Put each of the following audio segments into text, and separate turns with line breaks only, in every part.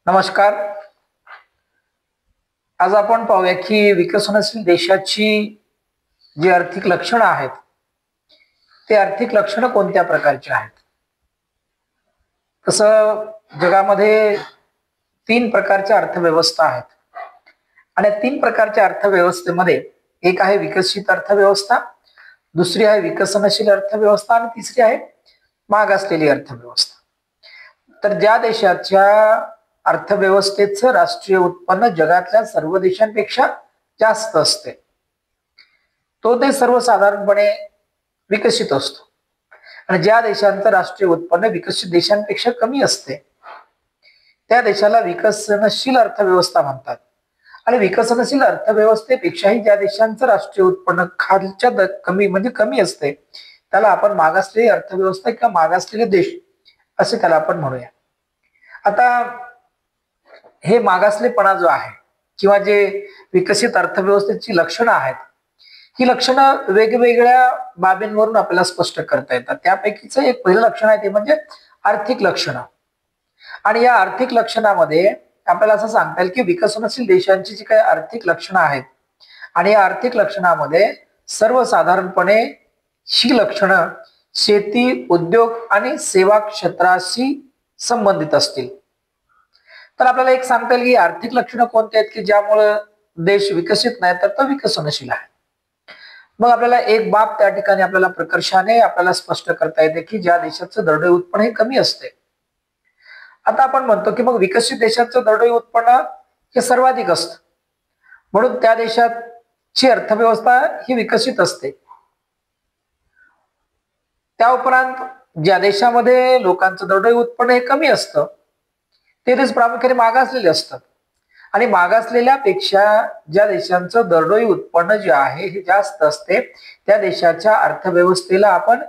नमस्कार. आज आपण पाहूया की विकसनशील देशाची जी आर्थिक लक्षणं आहेत, ते आर्थिक लक्षणं कोणत्या प्रकारची आहेत? तसं जगामध्ये 3 प्रकारच्या अर्थव्यवस्था आहेत आणि 3 प्रकारच्या अर्थव्यवस्थेमध्ये एक आहे विकसित अर्थव्यवस्था, दुसरी आहे विकसनशील अर्थव्यवस्था आणि तिसरी आहे मागासलेली अर्थव्यवस्था. तर ज्या देशाच्या अर्थव्यवस्थेचं राष्ट्रीय उत्पन्न जगातल्या सर्व देशांपेक्षा जास्त असते, तो देश सर्वसाधारणपणे विकसित असतो. आणि ज्या देशांचं राष्ट्रीय उत्पन्न विकसित देशांपेक्षा कमी असते, त्या देशाला विकसनशील अर्थव्यवस्था म्हणतात. आणि विकसनशील अर्थव्यवस्थेपेक्षाही ज्या देशांचं राष्ट्रीय उत्पन्न खालच्या कमी असते, त्याला आपण मागासलेली अर्थव्यवस्था किंवा मागासलेले देश असे त्याला आपण म्हणूया. आता हे मागासलेपणा जो आहे किंवा जे विकसित अर्थव्यवस्थेची लक्षणं आहेत, ही लक्षणं वेगवेगळ्या बाबींवरून आपल्याला स्पष्ट करता येतात. त्यापैकीच एक पहिलं लक्षण आहे ते म्हणजे आर्थिक लक्षणं. आणि या आर्थिक लक्षणामध्ये आपल्याला असं सांगता येईल की विकसनशील देशांची जी काही आर्थिक लक्षणं आहेत आणि या आर्थिक लक्षणामध्ये सर्वसाधारणपणे ही लक्षणं शेती, उद्योग आणि सेवा क्षेत्राशी संबंधित असतील. तर आपल्याला एक सांगता येईल की आर्थिक लक्षणं कोणती आहेत की ज्यामुळे देश विकसित नाही तर तो विकसनशील आहे. मग आपल्याला एक बाब त्या ठिकाणी आपल्याला प्रकर्षाने आपल्याला स्पष्ट करता येते की ज्या देशाचं दरडोई उत्पन्न हे कमी असते. आता आपण म्हणतो की मग विकसित देशाचं दरडोई उत्पन्न हे सर्वाधिक असतं, म्हणून त्या देशाची अर्थव्यवस्था ही विकसित असते. त्या उपरांत ज्या देशामध्ये लोकांचं दरडोई उत्पन्न हे कमी असतं, ते देश प्रामुख्याने मागासलेले असतात. आणि मागासलेल्यापेक्षा ज्या देशांचं दरडोई उत्पन्न जे आहे हे जास्त असते, त्या देशाच्या अर्थव्यवस्थेला आपण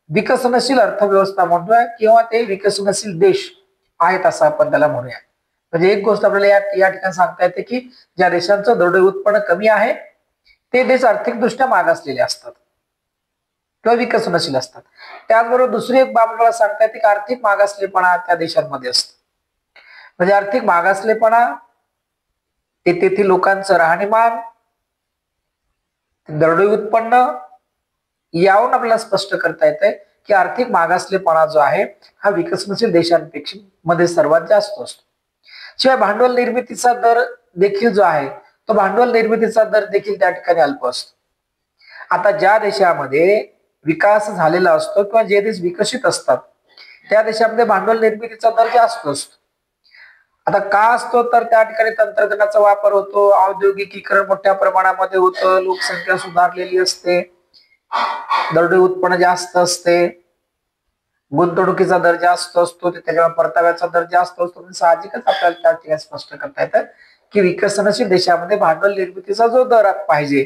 विकसनशील अर्थव्यवस्था म्हणतोय किंवा ते विकसनशील देश आहेत असं आपण त्याला म्हणूया. म्हणजे एक गोष्ट आपल्याला या ठिकाणी सांगता येते की ज्या देशांचं दरडोई उत्पन्न कमी आहे, ते देश आर्थिकदृष्ट्या मागासलेले असतात किंवा विकसनशील असतात. त्याचबरोबर दुसरी एक बाब आपल्याला सांगता येते की आर्थिक मागासलेपणा त्या देशांमध्ये असतो. म्हणजे आर्थिक मागासलेपणा, तेथील लोकांचं राहणीमान, दरडोई उत्पन्न यावरून आपल्याला स्पष्ट करता येते की आर्थिक मागासलेपणा जो आहे हा विकसनशील देशांपेक्षा मध्ये सर्वात जास्त असतो. शिवाय भांडवल निर्मितीचा दर देखील जो आहे, तो भांडवल निर्मितीचा दर देखील त्या ठिकाणी अल्प असतो. आता ज्या देशामध्ये विकास झालेला असतो किंवा जे देश विकसित असतात, त्या देशामध्ये भांडवल निर्मितीचा दर जास्त असतो. आता का असतो तर त्या ठिकाणी तंत्रज्ञानाचा वापर होतो, औद्योगिकीकरण मोठ्या प्रमाणामध्ये होतं, लोकसंख्या सुधारलेली असते, दरडोई उत्पन्न जास्त असते, गुंतवणुकीचा दर जास्त असतो, त्याच्यामुळे परताव्याचा दर जास्त असतो. साहजिकच आपल्याला त्या ठिकाणी स्पष्ट करता येतं की विकसनशील देशामध्ये भांडवल निर्मितीचा जो दर पाहिजे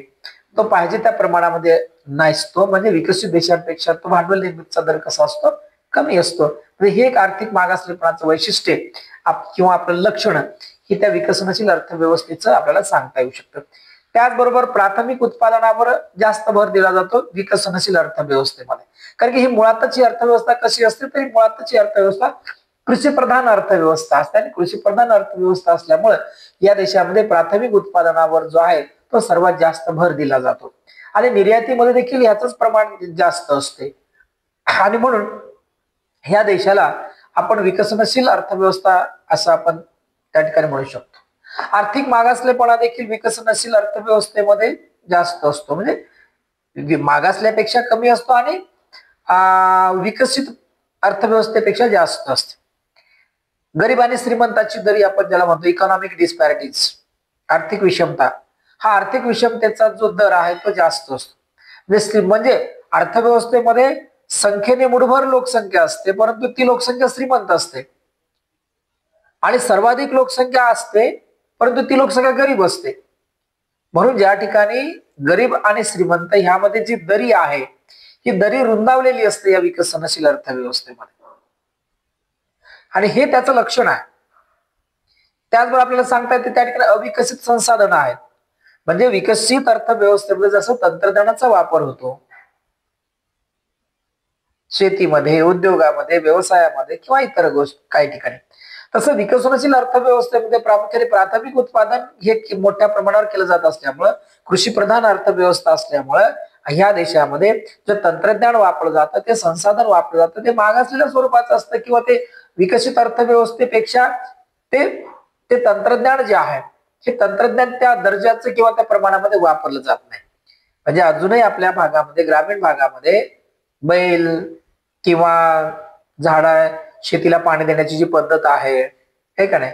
तो पाहिजे त्या प्रमाणामध्ये नसतो. म्हणजे विकसित देशांपेक्षा तो भांडवल निर्मितीचा दर कसा असतो, कमी असतो. म्हणजे हे एक आर्थिक मागासलेपणाचं वैशिष्ट्य किंवा आपलं लक्षण ही त्या विकसनशील अर्थव्यवस्थेचं आपल्याला सांगता येऊ शकतं. त्याचबरोबर प्राथमिक उत्पादनावर जास्त भर दिला जातो विकसनशील अर्थव्यवस्थेमध्ये. कारण की ही मुळातच ही अर्थव्यवस्था कशी असते, तर मुळातच ही अर्थव्यवस्था कृषीप्रधान अर्थव्यवस्था असते. आणि कृषीप्रधान अर्थव्यवस्था असल्यामुळे या देशामध्ये प्राथमिक उत्पादनावर जो आहे तो सर्वात जास्त भर दिला जातो. आणि निर्यातीमध्ये देखील याचंच प्रमाण जास्त असते. आणि म्हणून ह्या देशाला आपण विकसनशील अर्थव्यवस्था असं आपण त्या ठिकाणी म्हणू शकतो. आर्थिक मागासलेपणा देखील विकसनशील अर्थव्यवस्थेमध्ये जास्त असतो. म्हणजे मागासल्यापेक्षा कमी असतो आणि विकसित अर्थव्यवस्थेपेक्षा जास्त असते. गरीब आणि श्रीमंताची दरी आपण ज्याला म्हणतो इकॉनॉमिक डिस्पॅरिटीज, आर्थिक विषमता, हा आर्थिक विषमतेचा जो दर आहे तो जास्त असतो. म्हणजे अर्थव्यवस्थेमध्ये संख्येने मुठभर लोकसंख्या असते, परंतु ती लोकसंख्या श्रीमंत असते. आणि सर्वाधिक लोकसंख्या असते, परंतु ती लोकसंख्या गरीब असते. म्हणून ज्या ठिकाणी गरीब आणि श्रीमंत ह्यामध्ये जी दरी आहे, ही दरी रुंदावलेली असते या विकसनशील अर्थव्यवस्थेमध्ये. आणि हे त्याचं लक्षण आहे. त्याचबरोबर आपल्याला सांगता येते त्या ठिकाणी अविकसित संसाधनं आहेत. म्हणजे विकसित अर्थव्यवस्थेमध्ये जसं तंत्रज्ञानाचा वापर होतो शेतीमध्ये, उद्योगामध्ये, व्यवसायामध्ये किंवा इतर गोष्टी काही ठिकाणी, तसं विकसनशील अर्थव्यवस्थेमध्ये प्रामुख्याने प्राथमिक उत्पादन हे मोठ्या प्रमाणावर केलं जात असल्यामुळं, कृषी प्रधान अर्थव्यवस्था असल्यामुळं ह्या देशामध्ये जे तंत्रज्ञान वापरलं जातं, ते संसाधन वापरलं जातं, ते मागासलेल्या स्वरूपाचं असतं किंवा ते विकसित अर्थव्यवस्थेपेक्षा ते ते तंत्रज्ञान जे आहे, हे तंत्रज्ञान त्या दर्जाचं किंवा त्या प्रमाणामध्ये वापरलं जात नाही. म्हणजे अजूनही आपल्या भागामध्ये, ग्रामीण भागामध्ये बैल किंवा झाडा शेतीला पाणी देण्याची जी पद्धत आहे, हे का नाही,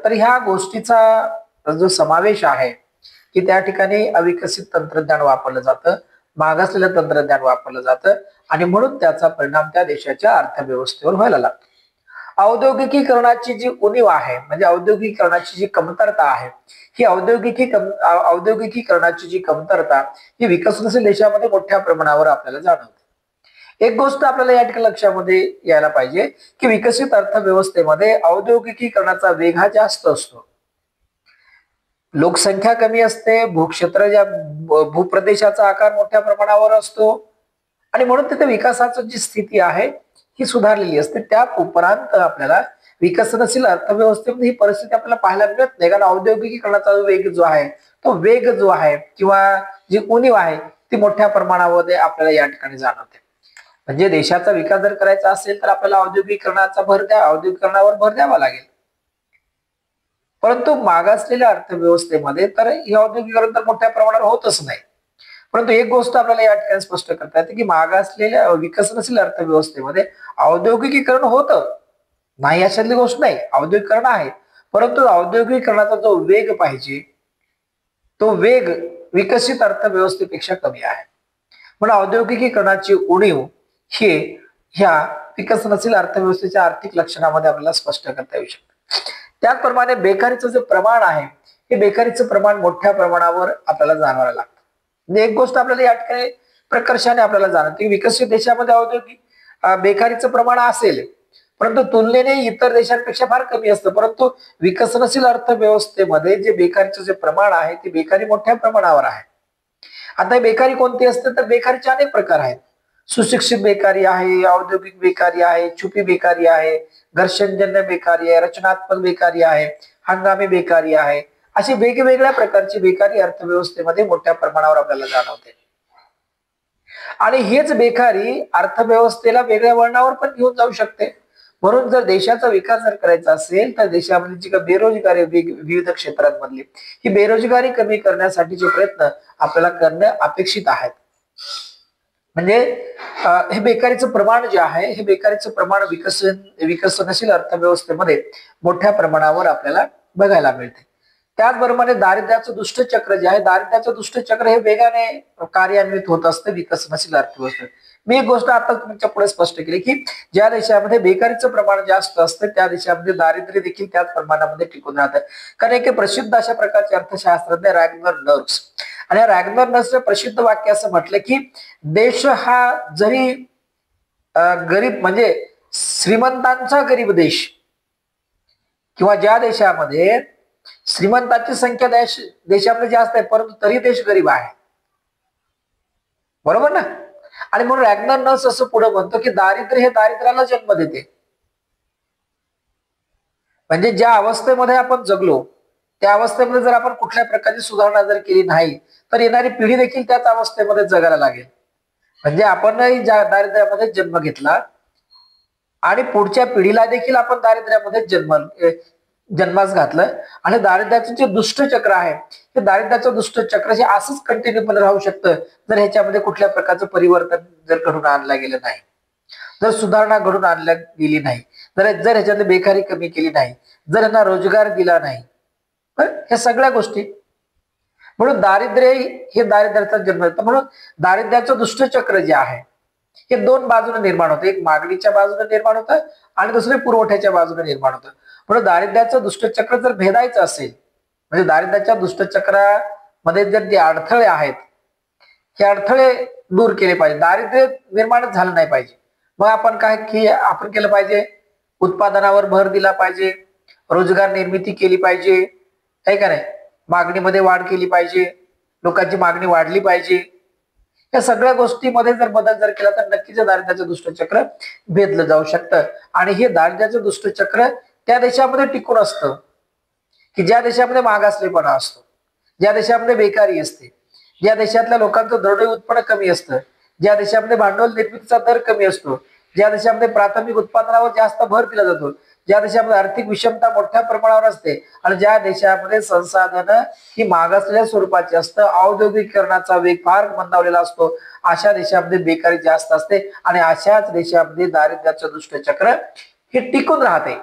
तर ह्या गोष्टीचा जो समावेश आहे की त्या ठिकाणी अविकसित तंत्रज्ञान वापरलं जातं, मागासलेलं तंत्रज्ञान वापरलं जातं आणि म्हणून त्याचा परिणाम त्या देशाच्या अर्थव्यवस्थेवर व्हायला लागतो. औद्योगिकीकरणाची जी उणीव आहे, म्हणजे औद्योगिकीकरणाची जी कमतरता आहे, ही औद्योगिकीकरणाची जी कमतरता ही विकसनशील देशामध्ये मोठ्या प्रमाणावर आपल्याला जाणवते. एक गोष्ट आपल्याला या ठिकाणी लक्षामध्ये यायला पाहिजे की विकसित अर्थव्यवस्थेमध्ये औद्योगिकीकरणाचा वेग हा जास्त असतो. लोकसंख्या कमी असते, भूप्रदेशाचा आकार मोठ्या प्रमाणावर असतो आणि म्हणून तिथे विकासाची जी स्थिती आहे ही सुधारलेली असते. त्या उपरांत आपल्याला विकसनशील अर्थव्यवस्थेमध्ये ही परिस्थिती आपल्याला पाहायला मिळत नाही, कारण औद्योगिकीकरणाचा वेग जो आहे किंवा जी उणीव आहे ती मोठ्या प्रमाणामध्ये आपल्याला या ठिकाणी जाणवते. म्हणजे देशाचा विकास जर करायचा असेल तर आपल्याला औद्योगिकरणावर भर द्यावा लागेल. परंतु मागासलेल्या अर्थव्यवस्थेमध्ये तर हे औद्योगिकरण तर मोठ्या प्रमाणावर होतच नाही. परंतु एक गोष्ट आपल्याला या ठिकाणी स्पष्ट करता येते की मागासलेल्या विकसनशील अर्थव्यवस्थेमध्ये औद्योगिकीकरण होतं, नाही अशातली गोष्ट नाही, औद्योगिकरण आहे. परंतु औद्योगिकरणाचा जो वेग पाहिजे तो वेग विकसित अर्थव्यवस्थेपेक्षा कमी आहे. म्हणून औद्योगिकीकरणाची उणीव हे ह्या विकसनशील अर्थव्यवस्थेच्या आर्थिक लक्षणामध्ये आपल्याला स्पष्ट करता येऊ शकते. त्याचप्रमाणे बेकारीचं जे प्रमाण आहे, हे बेकारीचं प्रमाण मोठ्या प्रमाणावर आपल्याला जाणवायला लागतं. म्हणजे एक गोष्ट आपल्याला या ठिकाणी प्रकर्षाने आपल्याला जाणवते की विकसित देशामध्ये बेकारीचं प्रमाण असेल, परंतु तुलनेने इतर देशांपेक्षा फार कमी असतं. परंतु विकसनशील अर्थव्यवस्थेमध्ये जे बेकारीचं जे प्रमाण आहे ते बेकारी मोठ्या प्रमाणावर आहे. आता बेकारी कोणती असते तर बेकारीचे अनेक प्रकार आहेत. सुशिक्षित बेकारी आहे, औद्योगिक बेकारी आहे, छुपी बेकारी आहे, घर्षणजन्य बेकारी आहे, रचनात्मक बेकारी आहे, हंगामी बेकारी आहे. अशी वेगवेगळ्या प्रकारची बेकारी अर्थव्यवस्थेमध्ये मोठ्या प्रमाणावर आपल्याला जाणवते आणि हेच बेकारी अर्थव्यवस्थेला वेगळ्या वळणावर पण घेऊन जाऊ शकते. म्हणून जर देशाचा विकास जर करायचा असेल तर देशामध्ये जी बेरोजगारी विविध क्षेत्रांमधली ही बेरोजगारी कमी करण्यासाठीचे प्रयत्न आपल्याला करणं अपेक्षित आहेत. म्हणजे हे बेकारीचं प्रमाण जे आहे, हे बेकारीचं प्रमाण विकसनशील अर्थव्यवस्थेमध्ये मोठ्या प्रमाणावर आपल्याला बघायला मिळते. त्याचबरोबर दारिद्र्याचं दुष्टचक्र जे आहे, दारिद्र्याचं दुष्टचक्र हे वेगाने कार्यान्वित होत असतं विकसनशील अर्थव्यवस्थेत. मी एक गोष्ट आता तुमच्या पुढे स्पष्ट केली की ज्या देशामध्ये बेकारीचं प्रमाण जास्त असतं त्या देशामध्ये दारिद्र्य देखील त्याच प्रमाणामध्ये टिकून राहतं. कारण एक प्रसिद्ध अशा प्रकारचे अर्थशास्त्रज्ञ रॅग्नर नर्स, आणि रॅग्नर नर्सचं प्रसिद्ध वाक्य असं म्हटलं की देश हा जरी गरीब म्हणजे श्रीमंतांचा गरीब देश किंवा ज्या देशामध्ये श्रीमंतांची संख्या देशामध्ये जास्त आहे परंतु तरी देश गरीब आहे, बरोबर ना. आणि म्हणून रॅग्नर नर्स असं पुढे म्हणतो की दारिद्र्य हे दारिद्र्याला जन्म देते. म्हणजे ज्या अवस्थेमध्ये आपण जगलो त्या अवस्थेमध्ये जर आपण कुठल्या प्रकारची सुधारणा जर केली नाही तर येणारी पिढी देखील त्याच अवस्थेमध्ये जगायला लागेल. म्हणजे आपणही ज्या दारिद्र्यामध्ये जन्म घेतला आणि पुढच्या पिढीला देखील आपण दारिद्र्यामध्ये जन्मास घातलं आणि दारिद्र्याचं जे दुष्टचक्र आहे ते दारिद्र्याचं दुष्टचक्र हे असंच कंटिन्यूपणे राहू शकतं जर ह्याच्यामध्ये कुठल्या प्रकारचं परिवर्तन जर घडून आणलं गेलं नाही, जर सुधारणा घडून आणल्या गेली नाही, जर ह्याच्यातली बेकारी कमी केली नाही, जर यांना रोजगार दिला नाही, ह्या सगळ्या गोष्टी. म्हणून दारिद्र्य हे दारिद्र्याचा जन्म देतं. म्हणून दारिद्र्याचं दुष्टचक्र जे आहे हे दोन बाजूने निर्माण होतं, एक मागणीच्या बाजूने निर्माण होतं आणि दुसरे पुरवठ्याच्या बाजूने निर्माण होतं. म्हणून दारिद्र्याचं दुष्टचक्र जर भेदायचं असेल, म्हणजे दारिद्र्याच्या दुष्टचक्रामध्ये जर जे अडथळे आहेत हे अडथळे दूर केले पाहिजे, दारिद्र्य निर्माणच झालं नाही पाहिजे. मग आपण आपण केलं पाहिजे, उत्पादनावर भर दिला पाहिजे, रोजगार निर्मिती केली पाहिजे, आहे का नाही, मागणीमध्ये वाढ केली पाहिजे, लोकांची मागणी वाढली पाहिजे. या सगळ्या गोष्टीमध्ये जर बदल जर केला तर नक्कीच दारिद्र्याचं दुष्टचक्र भेदलं जाऊ शकतं आणि हे दारिद्र्याचं दुष्टचक्र त्या देशामध्ये टिकून असतं, की ज्या देशामध्ये मागासलेपणा असतो, ज्या देशामध्ये बेकारी असते, ज्या देशातल्या लोकांचं दरडोई उत्पन्न कमी असतं, ज्या देशामध्ये भांडवल निर्मितीचा दर कमी असतो, ज्या देशामध्ये प्राथमिक उत्पादनावर जास्त भर दिला जातो, ज्या देशामध्ये आर्थिक विषमता मोठ्या प्रमाणावर असते आणि ज्या देशामध्ये संसाधनं ही मागासलेल्या स्वरूपाची असतं, औद्योगिकीकरणाचा वेग फार मंदावलेला असतो, अशा देशामध्ये बेकारी जास्त असते आणि अशाच देशामध्ये दारिद्र्याचं दुष्टचक्र हे टिकून राहते.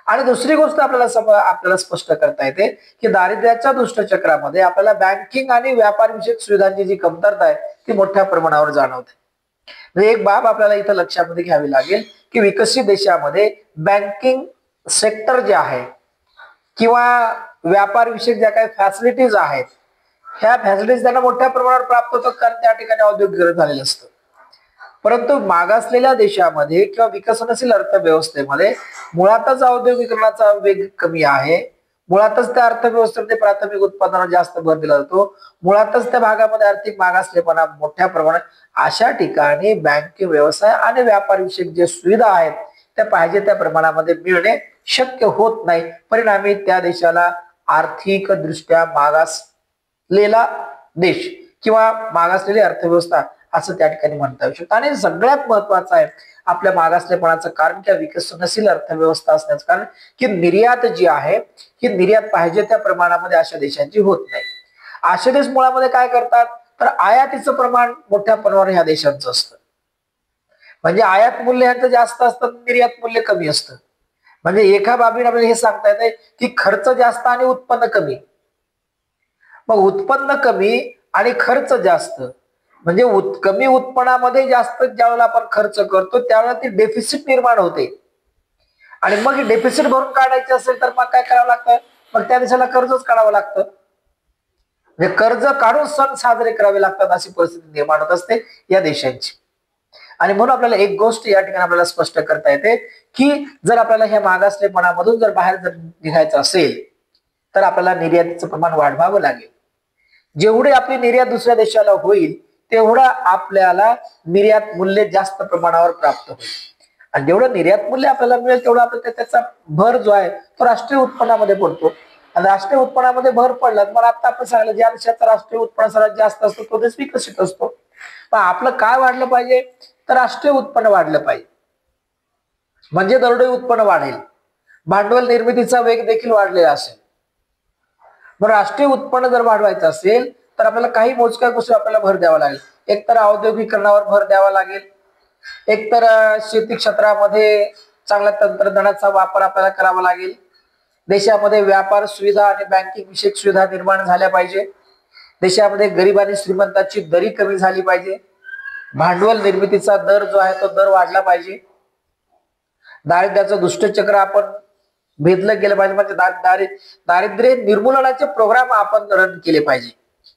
आणि दुसरी गोष्ट आपल्याला स्पष्ट करता येते की दारिद्र्याच्या दुष्टचक्रामध्ये आपल्याला बँकिंग आणि व्यापार विषयक सुविधांची जी कमतरता आहे ती मोठ्या प्रमाणावर जाणवते. म्हणजे एक बाब आपल्याला इथं लक्षामध्ये घ्यावी लागेल की विकसित देशामध्ये बँकिंग सेक्टर जे आहे किंवा व्यापार विषयक ज्या काही फॅसिलिटीज आहेत, ह्या फॅसिलिटीज त्यांना मोठ्या प्रमाणावर प्राप्त होतात कारण त्या ठिकाणी औद्योगिकरण झालेलं असतं. परंतु मागासलेल्या देशामध्ये किंवा विकसनशील अर्थव्यवस्थेमध्ये मुळातच औद्योगिकरणाचा वेग कमी आहे, मुळातच त्या अर्थव्यवस्थेमध्ये प्राथमिक उत्पादनावर जास्त भर दिला जातो, मुळातच त्या भागामध्ये आर्थिक मागासलेपणा मोठ्या प्रमाणात, अशा ठिकाणी बँकिंग व्यवसाय आणि व्यापार विषयक जे सुविधा आहेत त्या पाहिजे त्या प्रमाणामध्ये मिळणे शक्य होत नाही. परिणामी त्या देशाला आर्थिक दृष्ट्या मागासलेला देश किंवा मागासलेली अर्थव्यवस्था असं त्या ठिकाणी म्हणता येऊ शकतं. आणि सगळ्यात महत्वाचं आहे आपल्या मागासलेपणाचं कारण किंवा विकसनशील अर्थव्यवस्था असण्याचं कारण की निर्यात जी आहे ही निर्यात पाहिजे त्या प्रमाणामध्ये अशा देशांची होत नाही. असे देश मुळामध्ये काय करतात तर आयातीचं प्रमाण मोठ्या प्रमाणावर ह्या देशांचं असतं. म्हणजे आयात मूल्य ह्यांचं जास्त असतं, निर्यात मूल्य कमी असतं. म्हणजे एका बाबीने आपल्याला हे सांगता येते की खर्च जास्त आणि उत्पन्न कमी. मग उत्पन्न कमी आणि खर्च जास्त म्हणजे कमी उत्पन्नामध्ये जास्त ज्यावेळेला आपण खर्च करतो त्यावेळेला ती डेफिसिट निर्माण होते आणि मग डेफिसिट भरून काढायचे असेल तर मग काय करावं लागतं, मग त्या देशाला कर्जच काढावं लागतं. म्हणजे कर्ज काढून सण साजरे करावे लागतात अशी परिस्थिती निर्माण होत असते या देशांची. आणि म्हणून आपल्याला एक गोष्ट या ठिकाणी आपल्याला स्पष्ट करता येते की जर आपल्याला ह्या मागासलेपणामधून जर बाहेर जर निघायचं असेल तर आपल्याला निर्यातीचं प्रमाण वाढवावं लागेल. जेवढी आपली निर्यात दुसऱ्या देशाला होईल तेवढं आपल्याला निर्यात मूल्य जास्त प्रमाणावर प्राप्त होईल आणि जेवढं निर्यात मूल्य आपल्याला मिळेल तेवढं आपल्याला त्याचा भर जो आहे तो राष्ट्रीय उत्पन्नामध्ये पडतो आणि राष्ट्रीय उत्पन्नामध्ये भर पडला तर आता आपण सांगितलं ज्या देशाचा राष्ट्रीय उत्पन्न सर्वात जास्त असतो तो देश विकसित असतो. पण आपलं काय वाढलं पाहिजे तर राष्ट्रीय उत्पन्न वाढलं पाहिजे म्हणजे दरडोई उत्पन्न वाढेल, भांडवल निर्मितीचा वेग देखील वाढलेला असेल. मग राष्ट्रीय उत्पन्न जर वाढवायचं असेल तर आपल्याला काही मोजक्या गोष्टी आपल्याला भर द्यावा लागेल. एकतर औद्योगिकरणावर भर द्यावा लागेल, एकतर शेती क्षेत्रामध्ये चांगल्या तंत्रज्ञानाचा वापर आपल्याला करावा लागेल, देशामध्ये व्यापार सुविधा आणि बँकिंग विषयक सुविधा निर्माण झाल्या पाहिजे, देशामध्ये गरीब आणि श्रीमंताची दरी कमी झाली पाहिजे, भांडवल निर्मितीचा दर जो आहे तो दर वाढला पाहिजे, दारिद्र्याचं दुष्टचक्र आपण भेदलं गेलं पाहिजे म्हणजे दारिद्र्य निर्मूलनाचे प्रोग्राम आपण रन केले पाहिजे,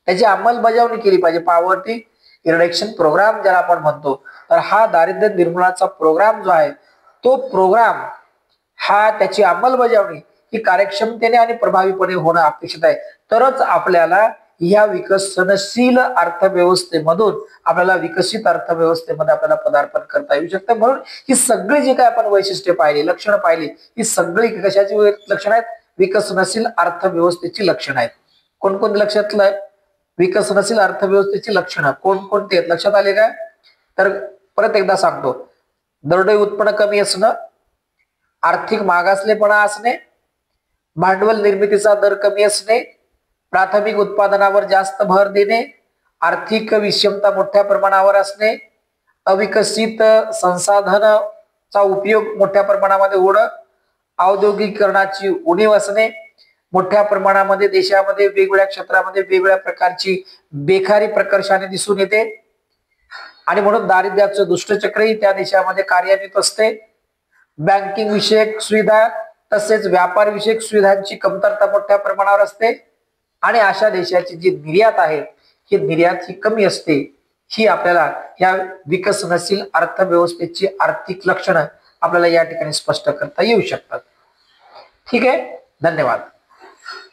त्याची अंमलबजावणी केली पाहिजे. पॉवर्टी इरडिक्शन प्रोग्राम ज्याला आपण म्हणतो तर हा दारिद्र्य निर्मूलनाचा प्रोग्राम जो आहे तो प्रोग्राम हा त्याची अंमलबजावणी ही कार्यक्षमतेने आणि प्रभावीपणे होणं अपेक्षित आहे. तरच आपल्याला या विकसनशील अर्थव्यवस्थेमधून आपल्याला विकसित अर्थव्यवस्थेमध्ये आपल्याला पदार्पण करता येऊ शकतं. म्हणून ही सगळी जी काय आपण वैशिष्ट्ये पाहिली, लक्षणं पाहिली, ही सगळी कशाची लक्षणं आहेत, विकसनशील अर्थव्यवस्थेची लक्षणं आहेत. कोणकोणती लक्षात आहे विकसनशील अर्थव्यवस्थेची लक्षणं कोणकोणती आहेत लक्षात आले काय तर परत एकदा सांगतो. दरडोई उत्पन्न कमी असणं, आर्थिक मागासलेपणा असणे, भांडवल निर्मितीचा दर कमी असणे, प्राथमिक उत्पादनावर जास्त भर देणे, आर्थिक विषमता मोठ्या प्रमाणावर असणे, अविकसित संसाधनाचा उपयोग मोठ्या प्रमाणामध्ये होणं, औद्योगिकरणाची उणीव असणे, मोठ्या प्रमाणामध्ये देशामध्ये वेगवेगळ्या क्षेत्रामध्ये वेगवेगळ्या प्रकारची बेकारी प्रकर्षाने दिसून येते आणि म्हणून दारिद्र्याचं दुष्टचक्रही त्या देशामध्ये कार्यान्वित असते. बँकिंग विषयक सुविधा तसेच व्यापार विषयक सुविधांची कमतरता मोठ्या प्रमाणावर असते आणि अशा देशाची जी निर्यात आहे ही निर्यात ही कमी असते. ही आपल्याला या विकसनशील अर्थव्यवस्थेची आर्थिक लक्षणं आपल्याला या ठिकाणी स्पष्ट करता येऊ शकतात. ठीक आहे, धन्यवाद.